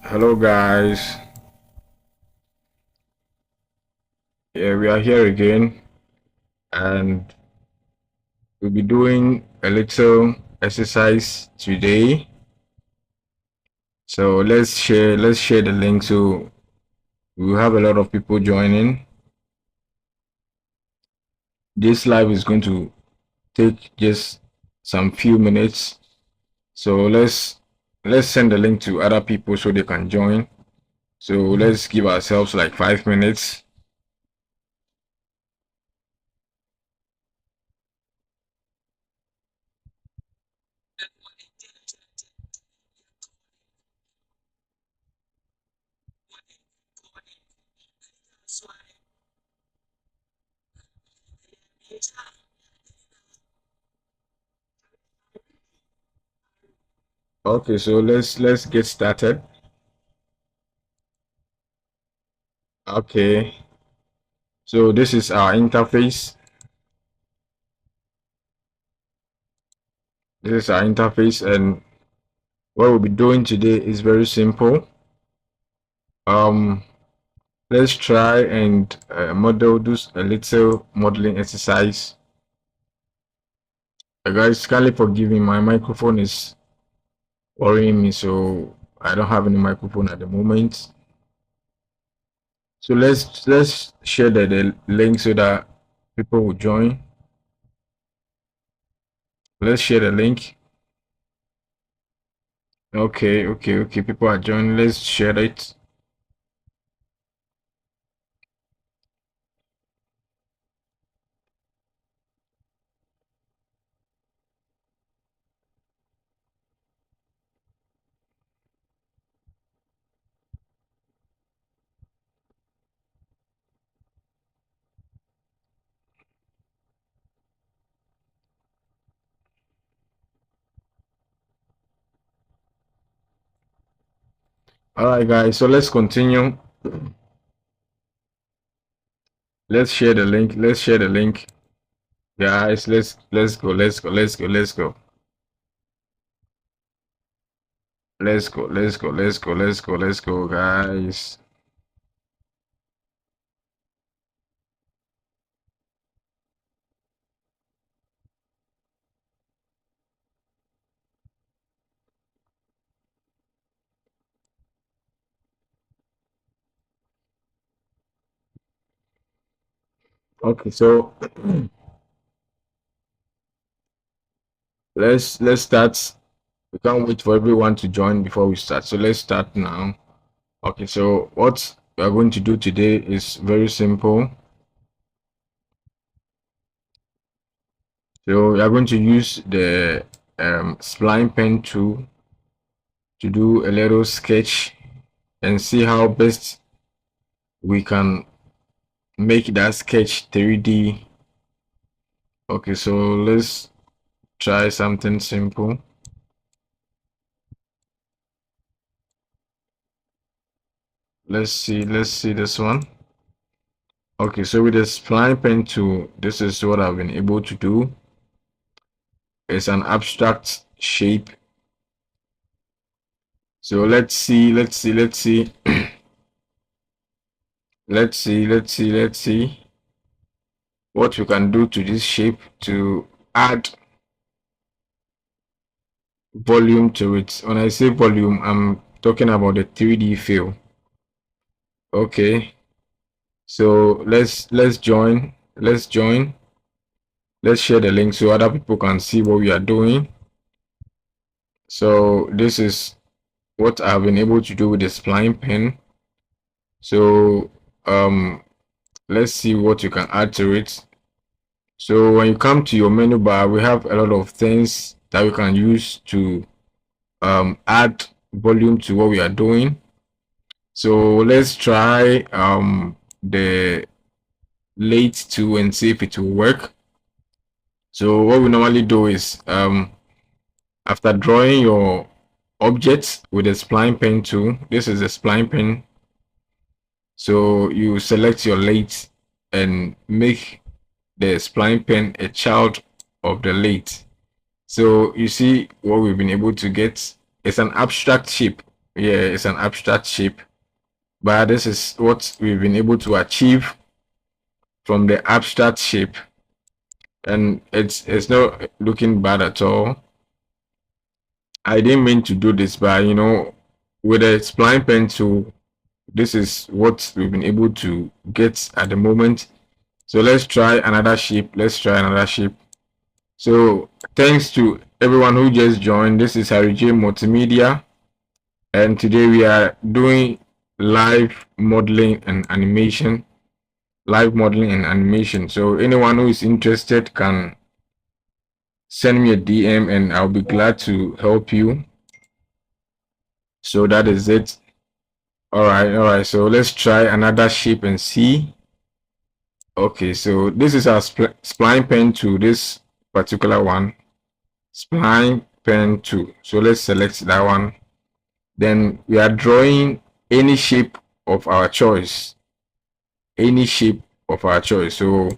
Hello guys, yeah, we are here again and we'll be doing a little exercise today. So let's share the link so we'll have a lot of people joining. This live is going to take just some few minutes. So let's send the link to other people so they can join. So let's give ourselves like 5 minutes. Okay, so let's get started. Okay. So this is our interface. This is our interface, and what we'll be doing today is very simple. Let's try and do a little modeling exercise. Guys, kindly forgive me. My microphone is worrying me, so I don't have any microphone at the moment. So let's share the link so that people will join. Let's share the link. Okay. People are joining. Let's share it. All right, guys. So let's continue. Let's share the link. Let's share the link. Guys, let's go. Let's go. Let's go. Let's go. Let's go. Let's go. Let's go. Let's go. Let's go, guys. Okay, so let's start. We can't wait for everyone to join before we start. So let's start now. Okay, so what we are going to do today is very simple. So we are going to use the spline pen tool to do a little sketch and see how best we can make that sketch 3D. Okay, so let's try something simple. Let's see this one. Okay, so with the spline pen tool, this is what I've been able to do. It's an abstract shape. So let's see let's see what we can do to this shape to add volume to it. When I say volume, I'm talking about the 3D feel. Okay, so let's join. Let's share the link so other people can see what we are doing. So this is what I've been able to do with the spline pen. So let's see what you can add to it. So when you come to your menu bar, we have a lot of things that we can use to add volume to what we are doing. So let's try the lathe tool and see if it will work. So what we normally do is after drawing your objects with the spline pen tool, this is the spline pen. So you select your lathe and make the spline pen a child of the lathe. So you see what we've been able to get. It's an abstract shape. Yeah, it's an abstract shape, but this is what we've been able to achieve from the abstract shape, and it's not looking bad at all. I didn't mean to do this, but with a spline pen tool, this is what we've been able to get at the moment. So let's try another shape. Let's try another shape. So thanks to everyone who just joined. This is Harry J Multimedia, and today we are doing live modeling and animation. Live modeling and animation. So anyone who is interested can send me a DM, and I'll be glad to help you. So that is it. All right. So let's try another shape and see. Okay, so this is our spline pen to this particular one. Spline pen 2. So let's select that one. Then we are drawing any shape of our choice. Any shape of our choice. So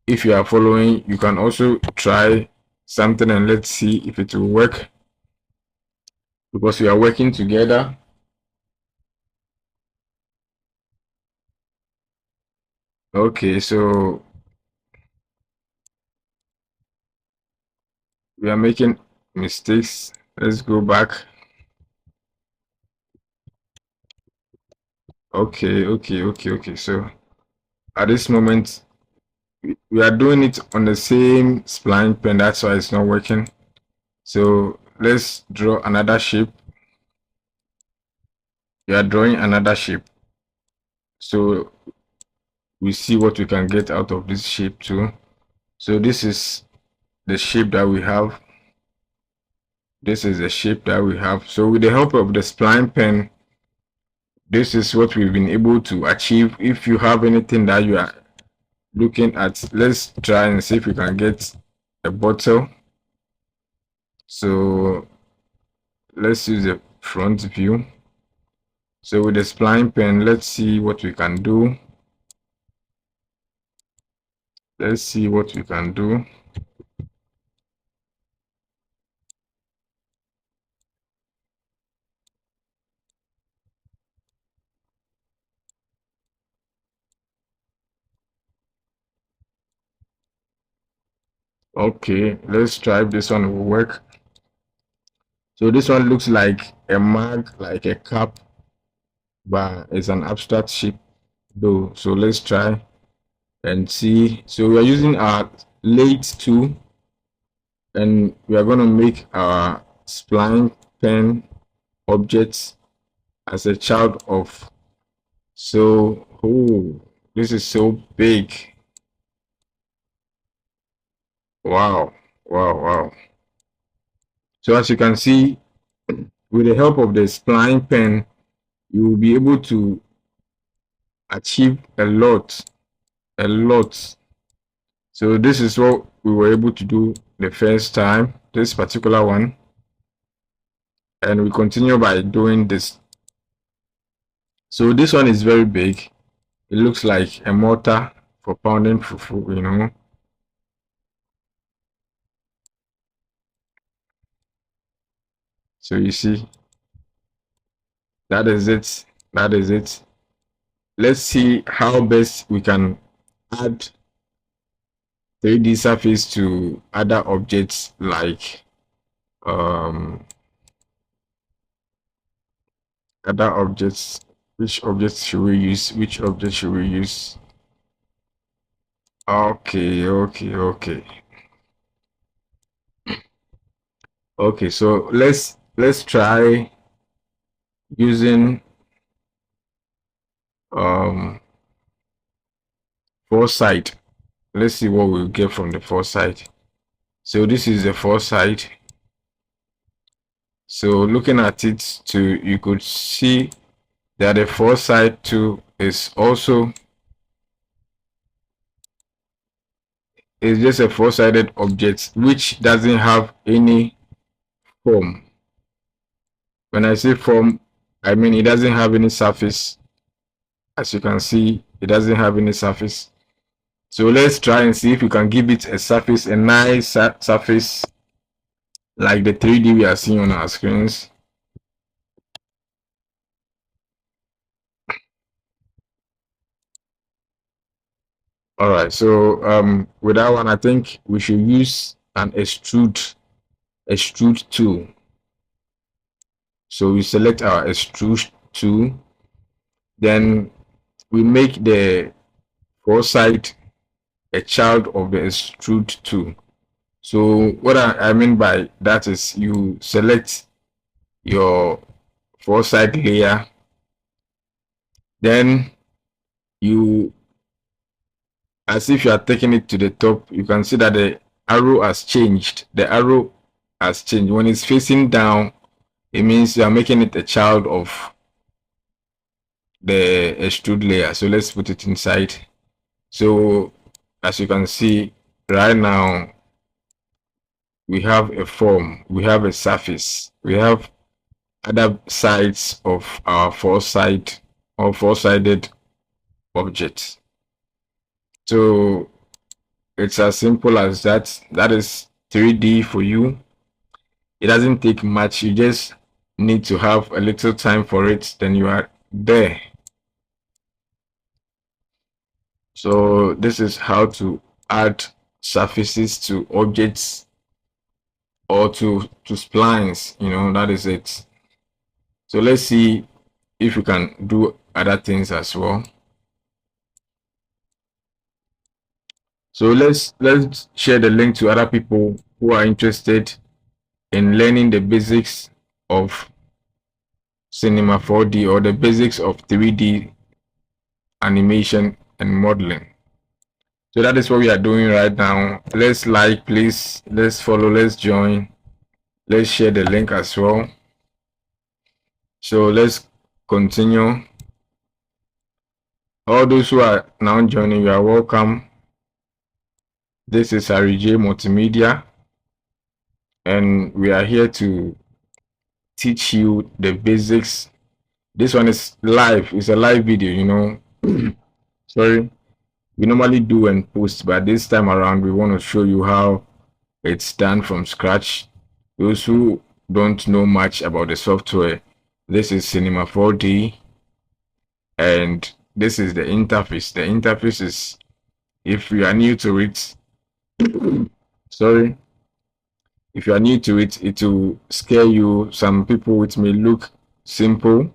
if you are following, you can also try something and let's see if it will work, because we are working together. Okay, so we are making mistakes. Let's go back. Okay. So at this moment, we are doing it on the same spline pen. That's why it's not working. So let's draw another shape. We are drawing another shape. So we see what we can get out of this shape too. So this is the shape that we have. This is the shape that we have. So with the help of the spline pen, this is what we've been able to achieve. If you have anything that you are looking at, let's try and see if we can get a bottle. So let's use the front view. So with the spline pen, let's see what we can do. Let's see what we can do. Okay, let's try if this one will work. So this one looks like a mug, like a cup, but it's an abstract shape though. So let's try and see. So we are using our lathe tool, and we are going to make our spline pen objects as a child of. So, oh, this is so big. Wow. So as you can see, with the help of the spline pen, you will be able to achieve a lot. So this is what we were able to do the first time, this particular one. And we continue by doing this. So this one is very big. It looks like a mortar for pounding fufu. So you see, that is it. Let's see how best we can add 3D surface to other objects, like other objects. Which objects should we use? Okay, so let's try using foresight. Let's see what we'll get from the foresight. So this is the foresight. So looking at it too, you could see that the foresight too is also just a four-sided object which doesn't have any form. When I say form, I mean it doesn't have any surface. As you can see, it doesn't have any surface. So let's try and see if we can give it a surface, a nice surface, like the 3D we are seeing on our screens. All right. So with that one, I think we should use an extrude tool. So we select our extrude tool, then we make the foresight a child of the extrude tool. So what I mean by that is you select your foresight layer, then you, as if you are taking it to the top, you can see that the arrow has changed. The arrow has changed. When it's facing down, it means you are making it a child of the extrude layer. So let's put it inside. So as you can see right now, we have a form, we have a surface, we have other sides of our four-sided object. So it's as simple as that. That is 3D for you. It doesn't take much. You just need to have a little time for it, then you are there. So this is how to add surfaces to objects or to splines, that is it. So let's see if we can do other things as well. So let's share the link to other people who are interested in learning the basics of Cinema 4D or the basics of 3D animation and modeling. So that is what we are doing right now. Let's like, please. Let's follow. Let's join. Let's share the link as well. So let's continue. All those who are now joining, you are welcome. This is Harry J Multimedia, and we are here to teach you the basics. This one is live. It's a live video, Sorry. We normally do and post, but this time around we want to show you how it's done from scratch. Those who don't know much about the software, this is Cinema 4D, and this is the interface. The interface is, if you are new to it, sorry, if you are new to it, it will scare you. Some people, it may look simple,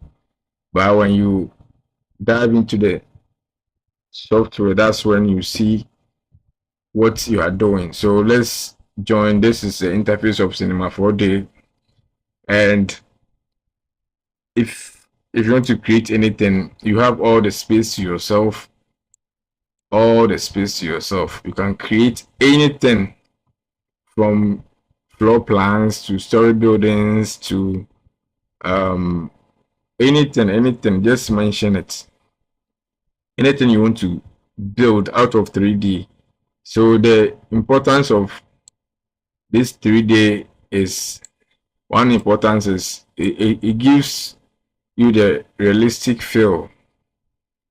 but when you dive into the software, that's when you see what you are doing. So let's join. This is the interface of Cinema 4D, and if you want to create anything, you have all the space to yourself. You can create anything from floor plans to story buildings to anything. Just mention it. Anything you want to build out of 3D. So the importance of this 3D is, one importance is it gives you the realistic feel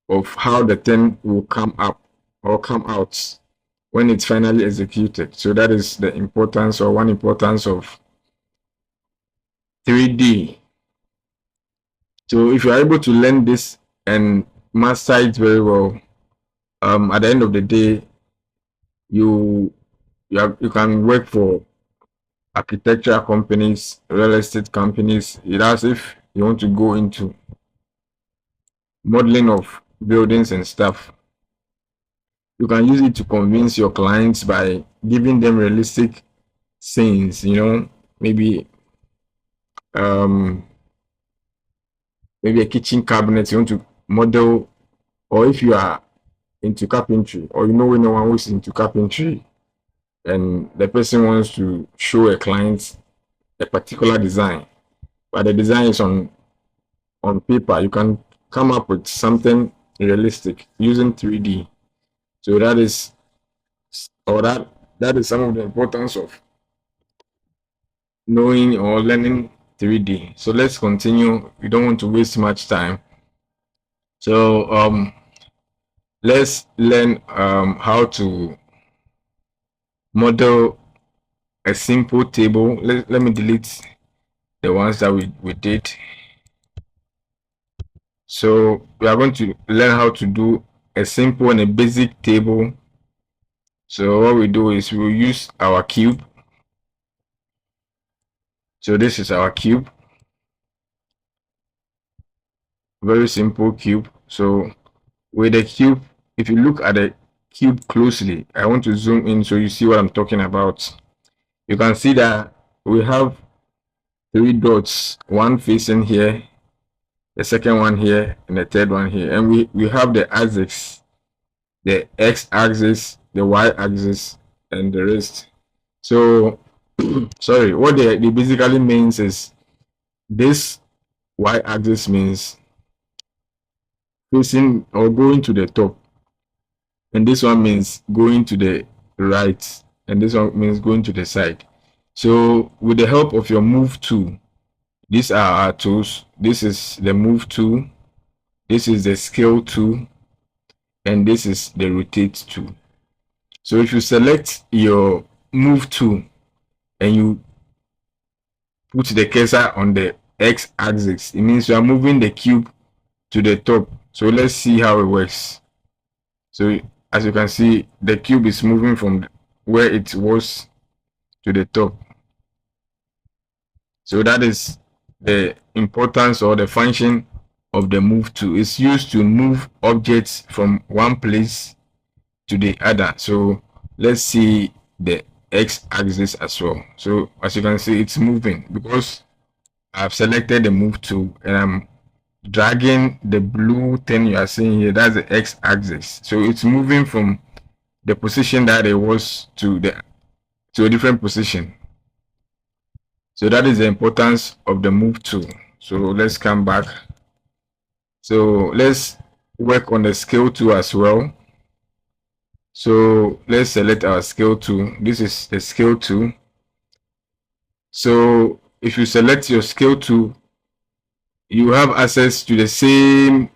of how the thing will come up or come out when it's finally executed. So that is the importance, or one importance of 3D. So if you're able to learn this and master it very well, at the end of the day, you can work for architectural companies, real estate companies. It as if you want to go into modeling of buildings and stuff. You can use it to convince your clients by giving them realistic scenes, maybe maybe a kitchen cabinet you want to model, or if you are into carpentry, or anyone who's into carpentry and the person wants to show a client a particular design, but the design is on paper, you can come up with something realistic using 3D. So that is some of the importance of knowing or learning 3D. So let's continue. We don't want to waste much time. So let's learn how to model a simple table. Let me delete the ones that we did. So we are going to learn how to do a simple and a basic table So what we do is we'll use our cube. So this is our cube. Very simple cube. So with the cube, if you look at the cube closely, I want to zoom in so you see what I'm talking about. You can see that we have 3 dots, one facing here, the second one here, and the third one here. And we have the axis, the x-axis, the y-axis, and the rest. So sorry, what they basically means is this y-axis means facing or going to the top, and this one means going to the right, and this one means going to the side. So with the help of your move tool, these are our tools. This is the move tool, this is the scale tool, and this is the rotate tool. So if you select your move tool and you put the cursor on the x-axis, it means you are moving the cube to the top. So let's see how it works. So as you can see, the cube is moving from where it was to the top. So that is the importance or the function of the move tool. It's used to move objects from one place to the other. So let's see the x-axis as well. So as you can see, it's moving because I've selected the move tool and I'm dragging the blue thing you are seeing here. That's the x-axis. So it's moving from the position that it was to a different position. So that is the importance of the move tool. So let's come back. So let's work on the scale tool as well. So let's select our scale tool. This is the scale tool. So if you select your scale tool, you have access to the same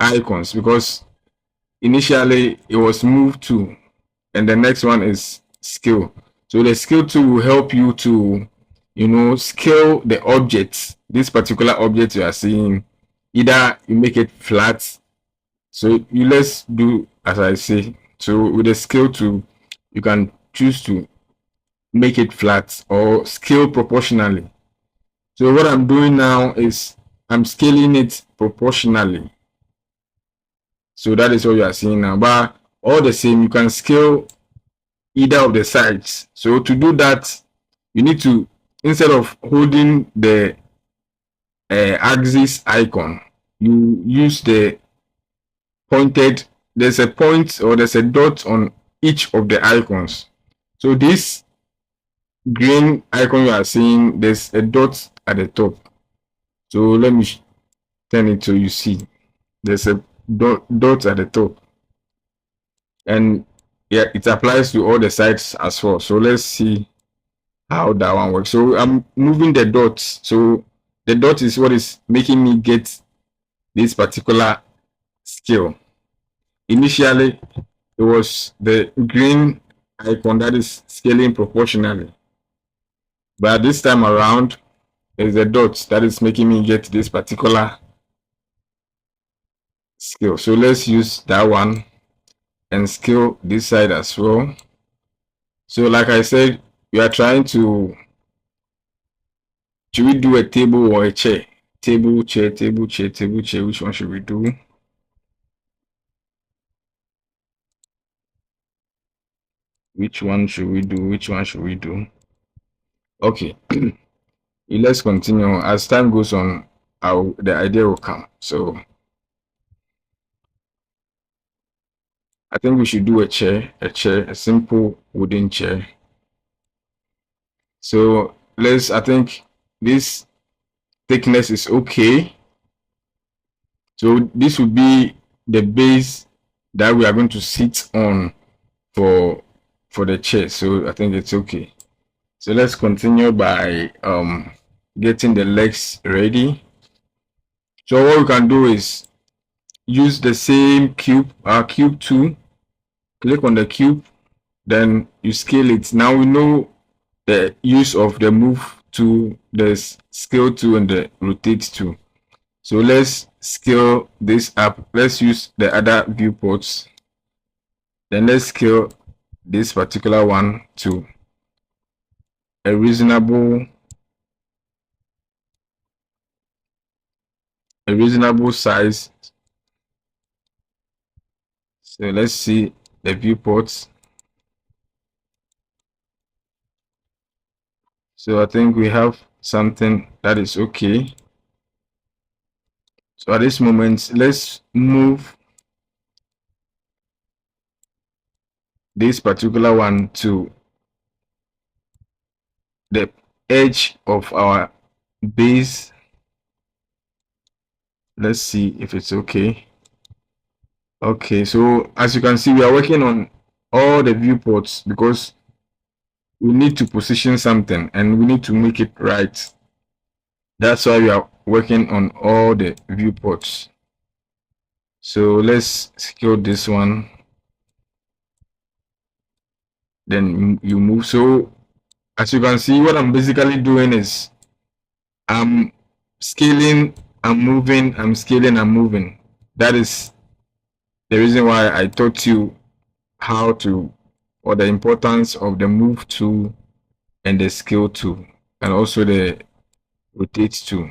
icons, because initially it was move tool and the next one is scale. So the scale tool will help you to, you know, scale the objects. This particular object you are seeing, either you make it flat. So let's do as I say. So with the scale tool, you can choose to make it flat or scale proportionally. So what I'm doing now is I'm scaling it proportionally. So that is what you are seeing now. But all the same, you can scale either of the sides. So to do that, you need to, instead of holding the axis icon, you use the pointed, there's a point or there's a dot on each of the icons. So this green icon you are seeing, there's a dot at the top. So let me turn it so you see there's a dot at the top, and yeah, it applies to all the sides as well. So let's see how that one works. So I'm moving the dots. So the dot is what is making me get this particular scale. Initially it was the green icon that is scaling proportionally, but this time around is the dots that is making me get this particular scale. So let's use that one and scale this side as well. So like I said, we are trying to, should we do a table or a chair? Table, chair, table, chair, table, chair. Which one should we do? Which one should we do? Which one should we do? Okay. Let's continue. As time goes on, the idea will come. So I think we should do a chair, a simple wooden chair. So I think this thickness is okay. So this will be the base that we are going to sit on for the chair. So I think it's okay. So let's continue by getting the legs ready. So what we can do is use the same cube, our cube tool. Click on the cube, then you scale it. Now we know the use of the move tool, the scale tool, and the rotate tool. So let's scale this up. Let's use the other viewports. Then let's scale this particular one to a reasonable size. So let's see the viewports. So I think we have something that is okay. So at this moment, let's move this particular one to the edge of our base. Let's see if it's okay. Okay, so as you can see, we are working on all the viewports because we need to position something and we need to make it right. That's why we are working on all the viewports. So let's scale this one. Then you move. So as you can see, what I'm basically doing is I'm scaling, I'm moving, I'm scaling, I'm moving. That is the reason why I taught you how to, or the importance of the move tool and the scale tool, and also the rotate tool.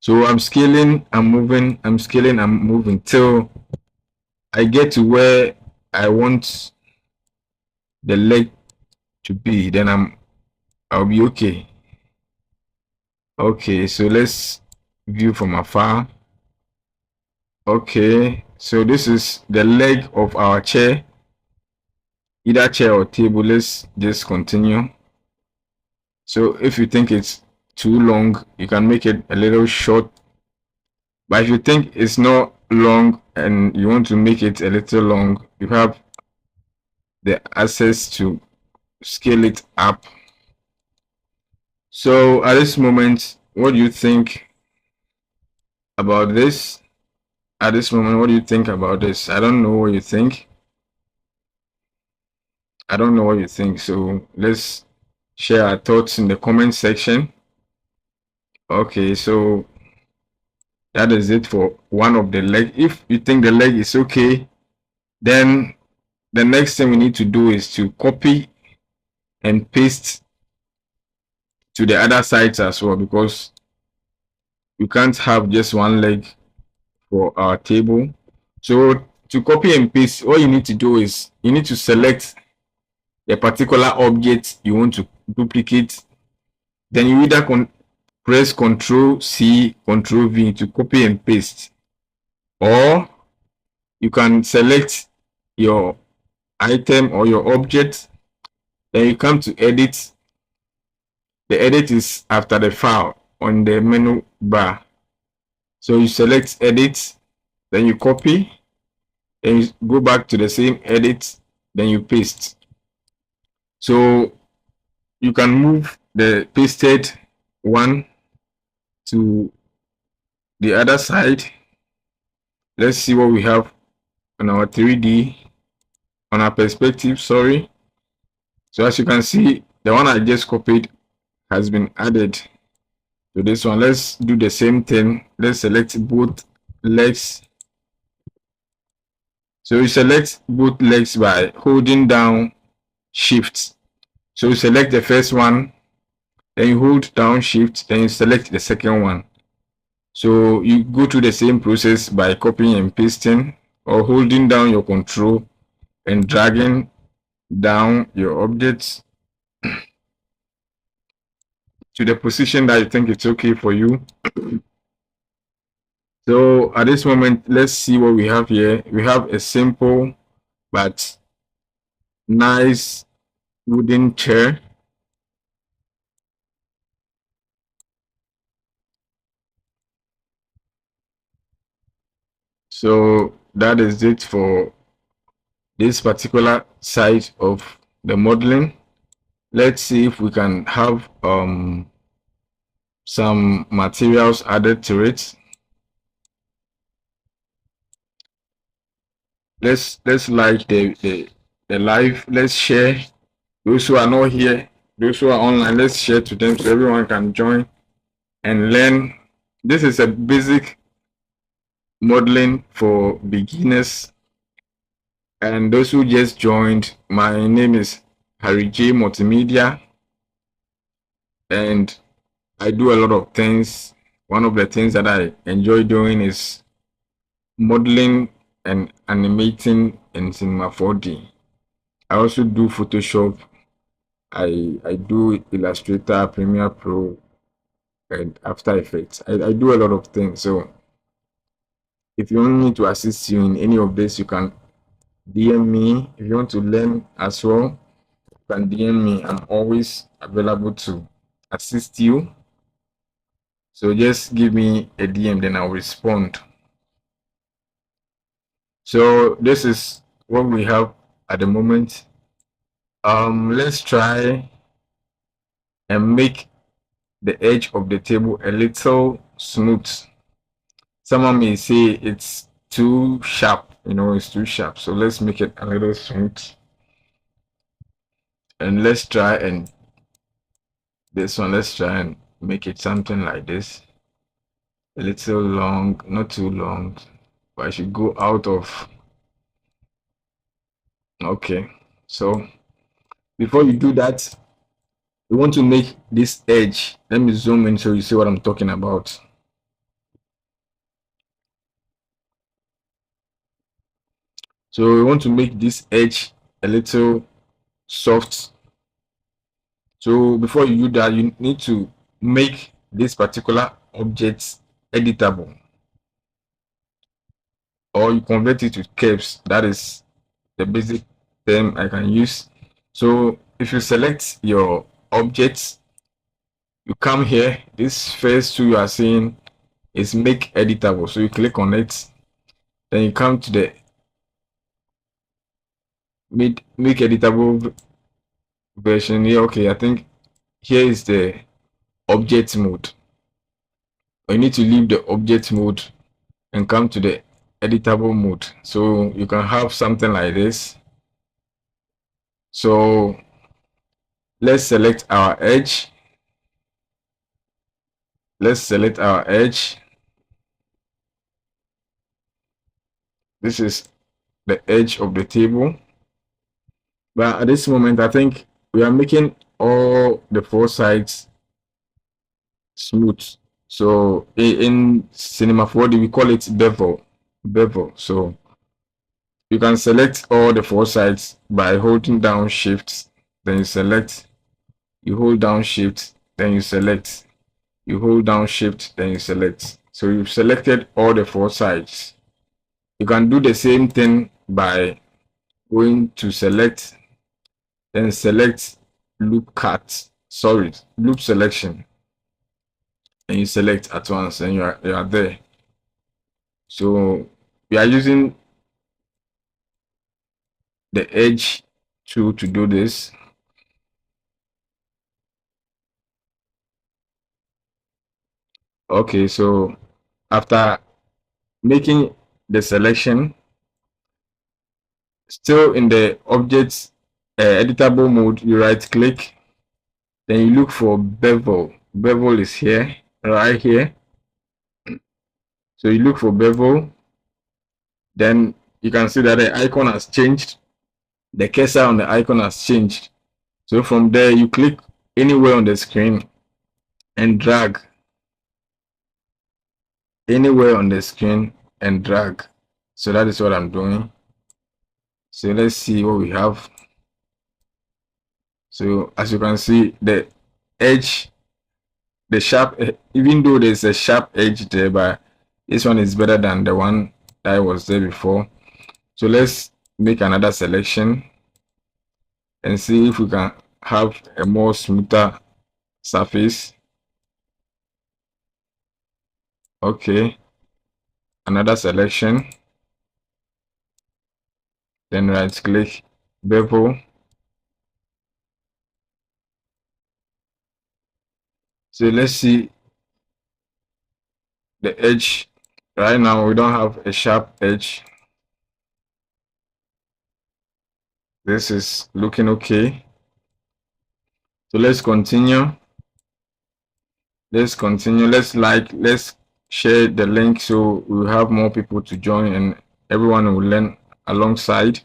So I'm scaling, I'm moving, I'm scaling, I'm moving till I get to where I want the leg to be. Then I'll be okay. Okay, so let's view from afar. Okay, so this is the leg of our chair, either chair or table. Let's just continue. So if you think it's too long, you can make it a little short. But if you think it's not long and you want to make it a little long, you have the access to scale it up. So at this moment, what do you think about this? At this moment, what do you think about this? I don't know what you think. I don't know what you think. So let's share our thoughts in the comment section. Okay, so that is it for one of the leg. If you think the leg is okay, then the next thing we need to do is to copy and paste to the other sides as well, because you can't have just one leg for our table. So to copy and paste, all you need to do is you need to select a particular object you want to duplicate. Then you either press Ctrl C, Ctrl V to copy and paste, or you can select your item or your object. Then you come to edit. The edit is after the file on the menu bar. So you select edit, then you copy, then you go back to the same edit, then you paste. So you can move the pasted one to the other side. Let's see what we have on our 3D, on our perspective, sorry. So as you can see, the one I just copied has been added to this one. Let's do the same thing. Let's select both legs. So you select both legs by holding down Shift. So you select the first one, then you hold down Shift, then you select the second one. So you go through the same process by copying and pasting, or holding down your control and dragging down your objects to the position that you think it's okay for you. So at this moment, let's see what we have here. We have a simple but nice wooden chair. So that is it for this particular side of the modeling. Let's see if we can have some materials added to it. Let's like the live. Let's share. Those who are not here, those who are online, let's share to them so everyone can join and learn This is a basic modeling for beginners and those who just joined. My name is Harry J Multimedia, and I do a lot of things. One of the things that I enjoy doing is modeling and animating in Cinema 4D. I also do Photoshop. I do Illustrator, Premiere Pro, and After Effects. I do a lot of things. So if you want me to assist you in any of this, you can DM me. If you want to learn as well, you can DM me. I'm always available to assist you. So just give me a DM, then I'll respond. So this is what we have at the moment. Let's try and make the edge of the table a little smooth. Someone may say it's too sharp, it's too sharp. So let's make it a little smooth. And let's try and let's try and make it something like this. A little long, not too long, but I should go out of. Okay, so before you do that, we want to make this edge. Let me zoom in so you see what I'm talking about. So we want to make this edge a little soft. So before you do that, you need to make this particular object editable, or you convert it to curves. That is the basic term I can use. So if you select your objects, you come here, this first tool you are seeing is make editable. So you click on it, then you come to the make editable version here. Okay, I think here is the object mode. You need to leave the object mode and come to the editable mode. So you can have something like this. So let's select our edge. Let's select our edge. This is the edge of the table. But at this moment, I think we are making all the four sides smooth. So in Cinema 4D, we call it bevel. Bevel. So you can select all the four sides by holding down Shift. Then you select. You hold down Shift. Then you select. You hold down Shift. Then you select. So you've selected all the four sides. You can do the same thing by going to select, then select loop cut. Sorry, loop selection, and you select at once, and you are there. So we are using the edge tool to do this. Okay, so after making the selection, still in the object editable mode, you right click, then you look for bevel. Bevel is here, right here. So you look for bevel, then you can see that the icon has changed. The cursor on the icon has changed. So from there, you click anywhere on the screen and drag. Anywhere on the screen and drag. So that is what I'm doing. So let's see what we have. So as you can see, the edge, the sharp, even though there's a sharp edge there, but this one is better than the one that was there before. So let's make another selection and see if we can have a more smoother surface. Okay, another selection, then right click, bevel. So let's see the edge. Right now we don't have a sharp edge. This is looking okay. So let's continue. Let's continue. Let's share the link so we'll have more people to join and everyone will learn alongside.